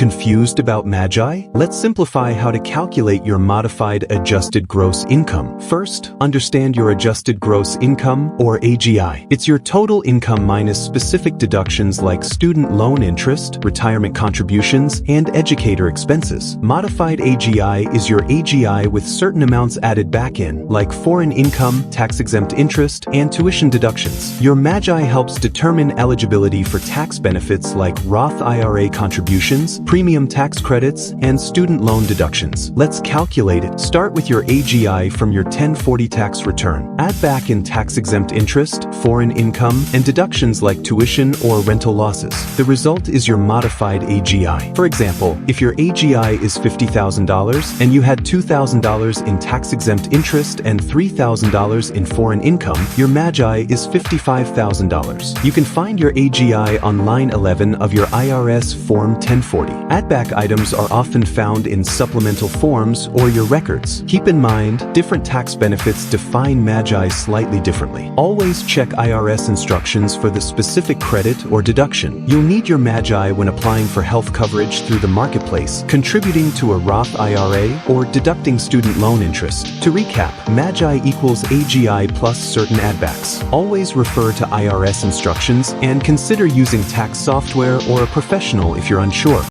Confused about MAGI? Let's simplify how to calculate your modified adjusted gross income. First, understand your adjusted gross income, or AGI. It's your total income minus specific deductions like student loan interest, retirement contributions, and educator expenses. Modified AGI is your AGI with certain amounts added back in, like foreign income, tax-exempt interest, and tuition deductions. Your MAGI helps determine eligibility for tax benefits like Roth IRA contributions, premium tax credits, and student loan deductions. Let's calculate it. Start with your AGI from your 1040 tax return. Add back in tax-exempt interest, foreign income, and deductions like tuition or rental losses. The result is your modified AGI. For example, if your AGI is $50,000 and you had $2,000 in tax-exempt interest and $3,000 in foreign income, your MAGI is $55,000. You can find your AGI on line 11 of your IRS Form 1040. Add-back items are often found in supplemental forms or your records. Keep in mind, different tax benefits define MAGI slightly differently. Always check IRS instructions for the specific credit or deduction. You'll need your MAGI when applying for health coverage through the marketplace, contributing to a Roth IRA, or deducting student loan interest. To recap, MAGI equals AGI plus certain add-backs. Always refer to IRS instructions and consider using tax software or a professional if you're unsure.